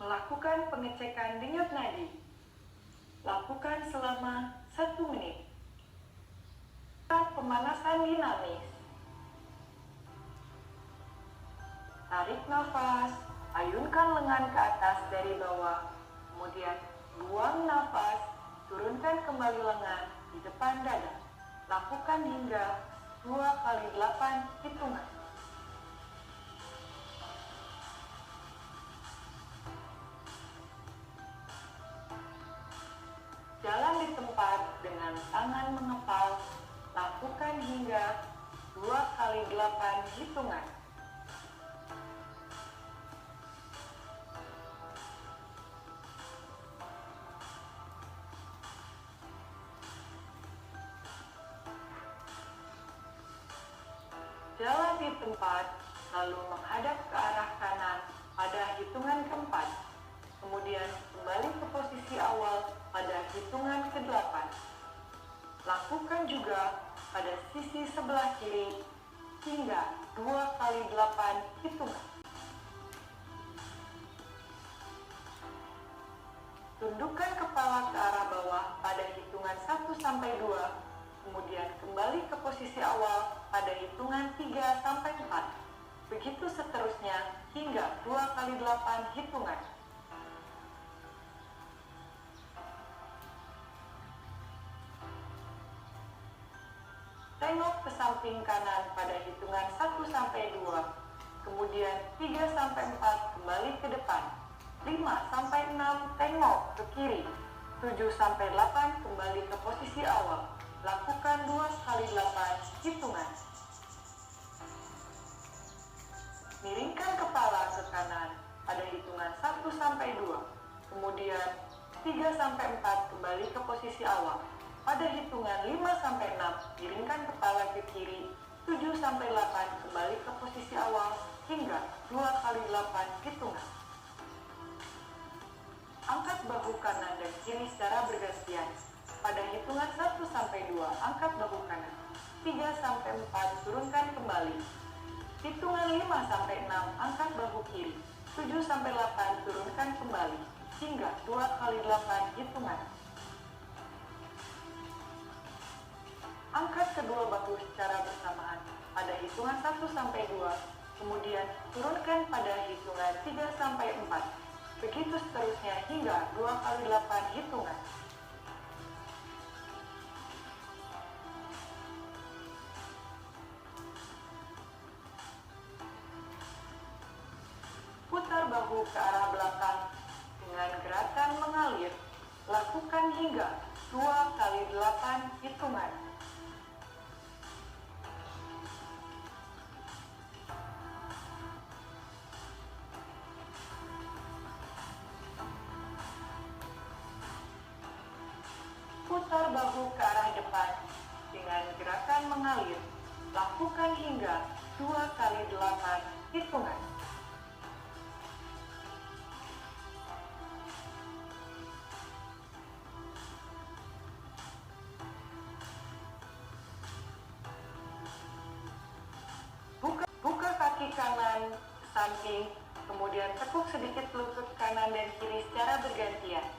Melakukan pengecekan denyut nadi. Lakukan selama 1 menit. Pemanasan dinamis. Tarik nafas, ayunkan lengan ke atas dari bawah, kemudian buang nafas, turunkan kembali lengan di depan dada. Lakukan hingga 2 kali 8 hitungan. Jalan di tempat dengan tangan mengepal, lakukan hingga 2 kali 8 hitungan. Jalan di tempat, lalu menghadap ke arah kanan pada hitungan keempat. Kemudian kembali ke posisi awal pada hitungan ke-8. Lakukan juga pada sisi sebelah kiri hingga 2 kali 8 hitungan. Tundukkan kepala ke arah bawah pada hitungan 1 sampai 2, kemudian kembali ke posisi awal pada hitungan 3 sampai 4. Begitu seterusnya hingga 2 kali 8 hitungan. Tengok ke samping kanan pada hitungan 1 sampai 2, kemudian 3 sampai 4 kembali ke depan. 5 sampai 6 tengok ke kiri. 7 sampai 8 kembali ke posisi awal. Lakukan 2 kali 8 hitungan. Miringkan kepala ke kanan pada hitungan 1 sampai 2, kemudian 3 sampai 4 kembali ke posisi awal. Pada hitungan 5 sampai 6, miringkan kepala ke kiri. 7 sampai 8 kembali ke posisi awal hingga 2 kali 8 hitungan. Angkat bahu kanan dan kiri secara bergantian. Pada hitungan 1 sampai 2, angkat bahu kanan. 3 sampai 4 turunkan kembali. Hitungan 5 sampai 6, angkat bahu kiri. 7 sampai 8 turunkan kembali hingga 2 kali 8 hitungan. Angkat kedua bahu secara bersamaan pada hitungan 1 sampai 2, kemudian turunkan pada hitungan 3 sampai 4. Begitu seterusnya hingga 2 kali 8 hitungan. Putar bahu ke arah belakang dengan gerakan mengalir. Lakukan hingga 2 kali 8 hitungan. Putar bahu ke arah depan dengan gerakan mengalir. Lakukan hingga 2 kali 8 hitungan. Buka kaki kanan ke samping, kemudian tekuk sedikit lutut kanan dan kiri secara bergantian.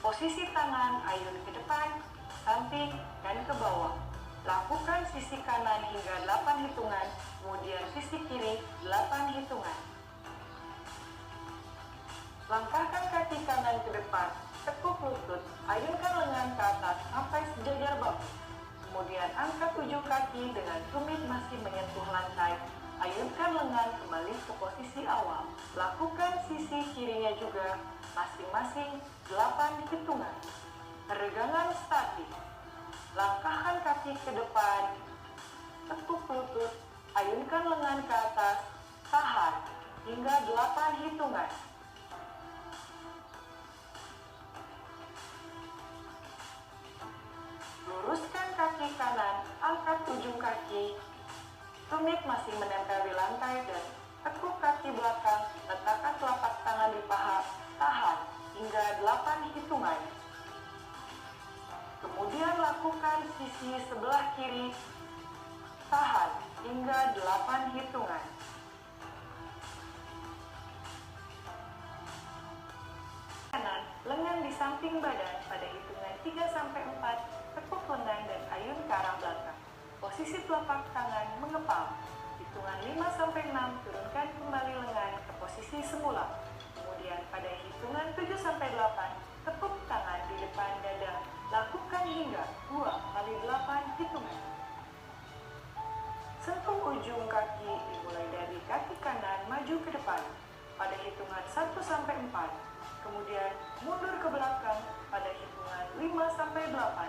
Posisi tangan ayun ke depan, samping, dan ke bawah. Lakukan sisi kanan hingga 8 hitungan, kemudian sisi kiri 8 hitungan. Langkahkan kaki kanan ke depan, tekuk lutut, ayunkan lengan ke atas sampai sejajar bahu. Kemudian angkat ujung kaki dengan tumit masih menyentuh lantai. Ayunkan lengan kembali ke posisi awal. Lakukan sisi kirinya juga, masing-masing 8 hitungan. Peregangan statis. Langkahkan kaki ke depan, tekuk lutut, ayunkan lengan ke atas, tahan hingga 8 hitungan. Luruskan kaki kanan, angkat ujung kaki. Tumit masih menempel di lantai dan tekuk kaki belakang, letakkan telapak tangan di paha, tahan hingga 8 hitungan. Kemudian lakukan sisi sebelah kiri, tahan hingga 8 hitungan. samping badan pada hitungan 3-4, tekuk lengan dan ayun ke arah belakang. Posisi telapak tangan mengepal. Hitungan 5-6, turunkan kembali lengan ke posisi semula. Kemudian pada hitungan 7-8, tepuk tangan di depan dada. Lakukan hingga 2 kali 8 hitungan. Sentuh ujung kaki dimulai dari kaki kanan maju ke depan pada hitungan 1-4. Kemudian mundur ke belakang pada hitungan 5-8.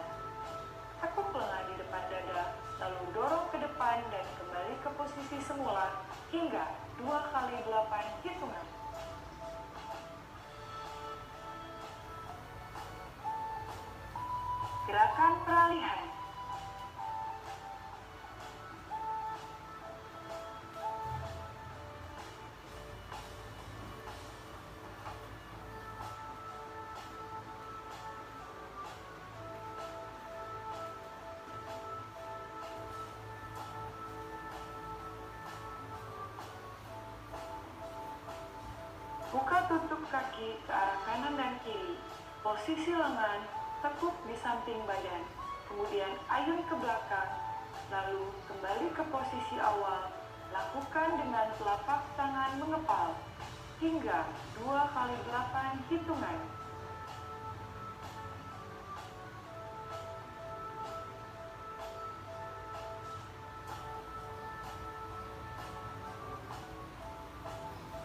Tekuk lengan di depan dada, lalu dorong ke depan dan kembali ke posisi semula hingga 2 kali 8 hitungan. Gerakan peralihan. Buka tutup kaki ke arah kanan dan kiri. Posisi lengan tekuk di samping badan. Kemudian ayun ke belakang. Lalu kembali ke posisi awal. Lakukan dengan telapak tangan mengepal. Hingga 2 kali 8 hitungan.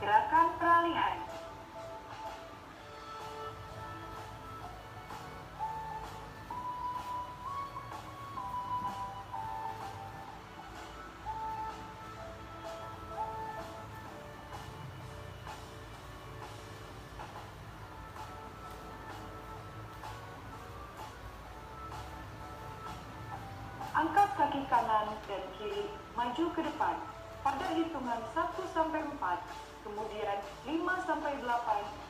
Gerakan peralihan. Angkat kaki kanan dan kiri maju ke depan pada hitungan 1-4, kemudian 5-8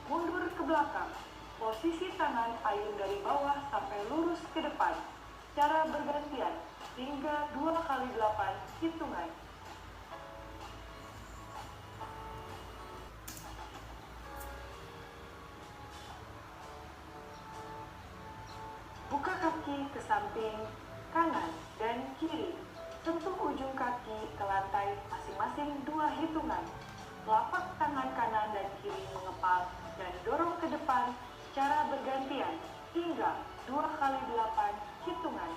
mundur ke belakang. Posisi tangan ayun dari bawah sampai lurus ke depan. Cara bergantian hingga 2 kali 8 hitungan. Buka kaki ke samping kanan dan kiri. Sentuh ujung kaki ke lantai masing-masing 2 hitungan. Telapak tangan kanan dan kiri mengepal dan dorong ke depan secara bergantian hingga 2 kali 8 hitungan.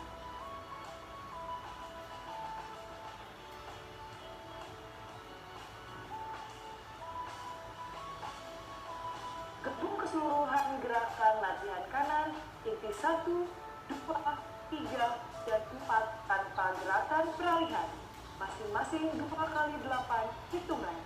Gabung keseluruhan gerakan latihan kanan inti 1, 2, 3, dan 4 tanpa gerakan peralihan, masing-masing 2 kali 8 hitungan.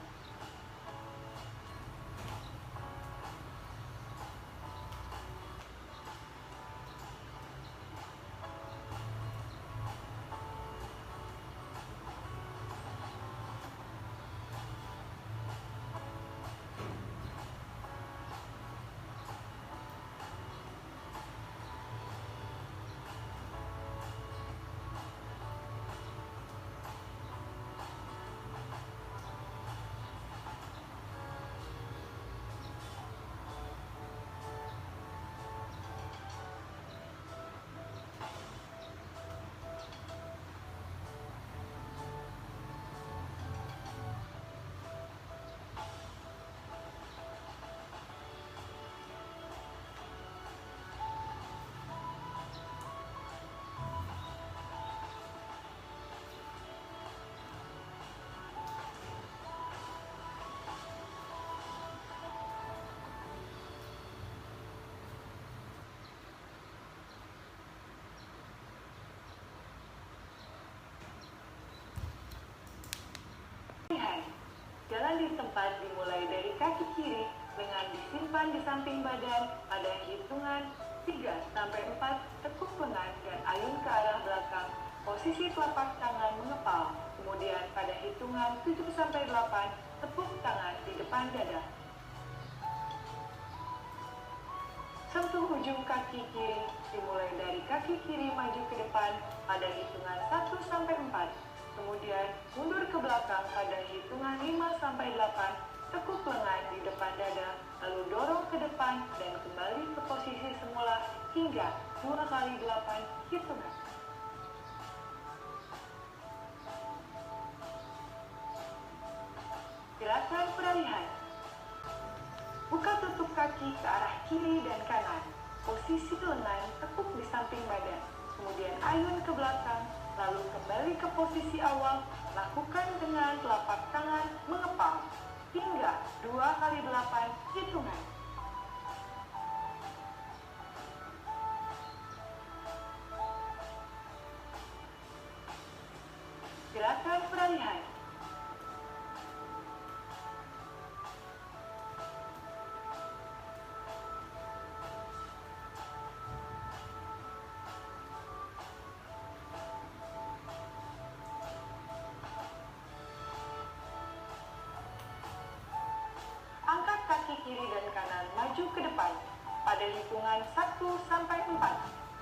Jalan di tempat dimulai dari kaki kiri, lengan disimpan di samping badan pada hitungan 3-4, tekuk lengan dan ayun ke arah belakang. Posisi telapak tangan mengepal. Kemudian pada hitungan 7-8, tepuk tangan di depan dada. Sentuh ujung kaki kiri dimulai dari kaki kiri maju ke depan pada hitungan 1-4. Kemudian mundur ke belakang pada hitungan 5-8, tekuk lengan di depan dada, lalu dorong ke depan dan kembali ke posisi semula hingga 2 kali 8 hitungan. Gerakan peralihan. Buka tutup kaki ke arah kiri dan kanan. Posisi lengan tekuk di samping badan. Kemudian ayun ke belakang, lalu kembali ke posisi awal. Lakukan dengan telapak tangan mengepal hingga 2 kali 8 hitungan. Gerakan peralihan. Angkat kaki kiri dan kanan maju ke depan pada hitungan 1 sampai 4.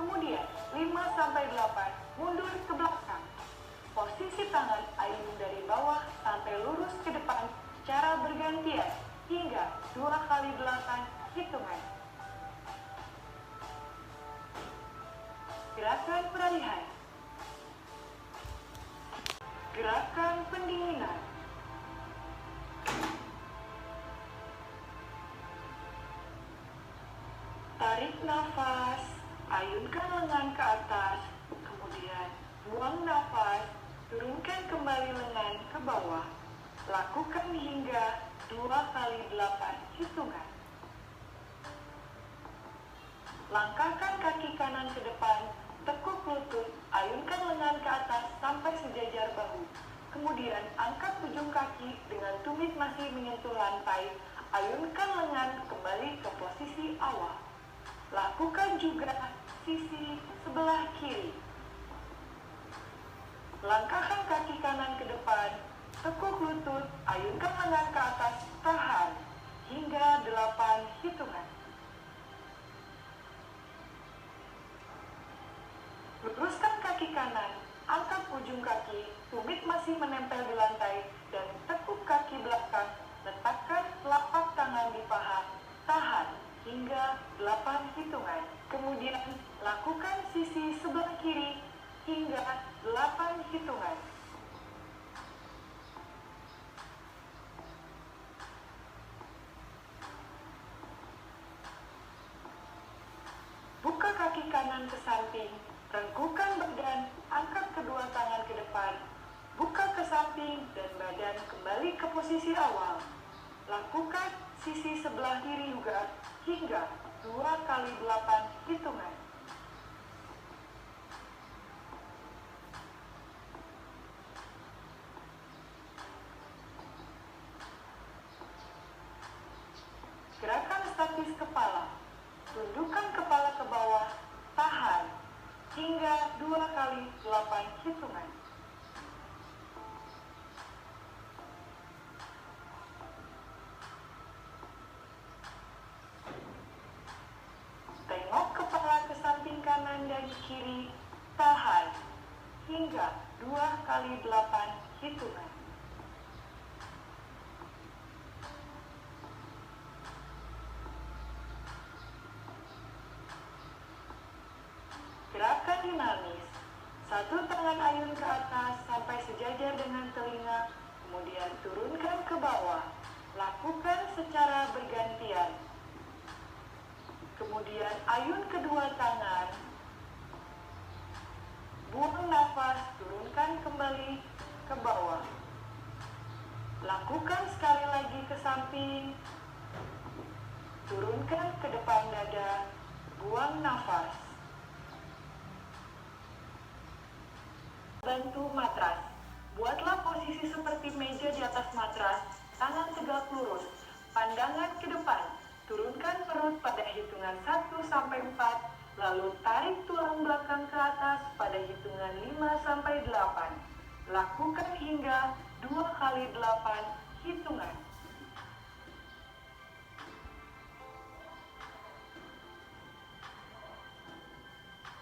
Kemudian 5 sampai 8 mundur ke belakang. Posisi tangan ayun dari bawah sampai lurus ke depan secara bergantian hingga 2 kali 8 hitungan. Gerakan peralihan. Gerakan pendinginan. Tarik nafas, ayunkan lengan ke atas, kemudian buang nafas, turunkan kembali lengan ke bawah. Lakukan hingga 2 kali 8 hitungan. Langkahkan kaki kanan ke depan, tekuk lutut, ayunkan lengan ke atas sampai sejajar bahu. Kemudian angkat ujung kaki dengan tumit masih menyentuh lantai, ayunkan lengan kembali ke posisi awal. Lakukan juga sisi sebelah kiri. Langkahkan kaki kanan ke depan, tekuk lutut, ayunkan lengan ke atas, tahan hingga 8 hitungan. Luruskan kaki kanan, angkat ujung kaki, tumit masih menempel di lantai, dan tekuk kaki belakang, letakkan telapak tangan di paha, tahan hingga 8 hitungan. Kemudian lakukan sisi sebelah kiri hingga 8 hitungan. Buka kaki kanan ke samping, rengkukan badan, angkat kedua tangan ke depan, buka ke samping dan badan kembali ke posisi awal. Lakukan sisi sebelah kiri juga hingga 2 kali 8 hitungan. Gerakan statis kepala. Tundukkan kepala ke bawah, tahan hingga 2 kali 8 hitungan. Tengok kepala ke samping kanan dan kiri, tahan hingga 2 kali 8 hitungan. Gerakan dinamis. Satu tangan ayun ke atas sampai sejajar dengan telinga, kemudian turunkan ke bawah. Lakukan secara bergantian. Kemudian ayun kedua tangan. Buang nafas, turunkan kembali ke bawah. Lakukan sekali lagi ke samping. Turunkan ke depan dada. Buang nafas. Bantu matras. Buatlah posisi seperti meja di atas matras, tangan tegak lurus, pandangan ke depan. Turunkan perut pada hitungan 1 sampai 4, lalu tarik tulang belakang ke atas pada hitungan 5 sampai 8. Lakukan hingga 2 kali 8 hitungan.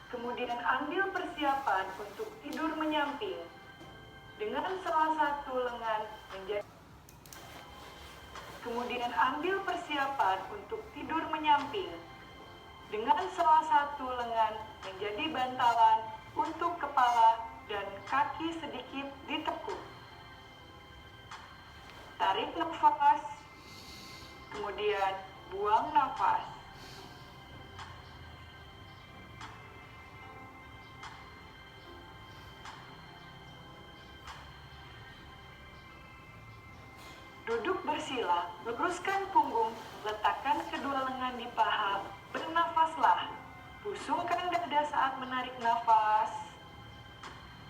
Kemudian ambil persiapan untuk tidur menyamping dengan salah satu lengan menjadi. Kemudian ambil persiapan untuk tidur menyamping dengan salah satu lengan menjadi bantalan untuk kepala dan kaki sedikit ditekuk. Tarik nafas, kemudian buang nafas. Duduk bersila, luruskan punggung, letakkan kedua lengan di paha, bernafaslah. Pusungkan dada saat menarik nafas.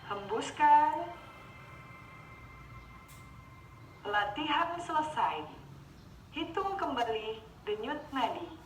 Hembuskan. Latihan selesai. Hitung kembali denyut nadi.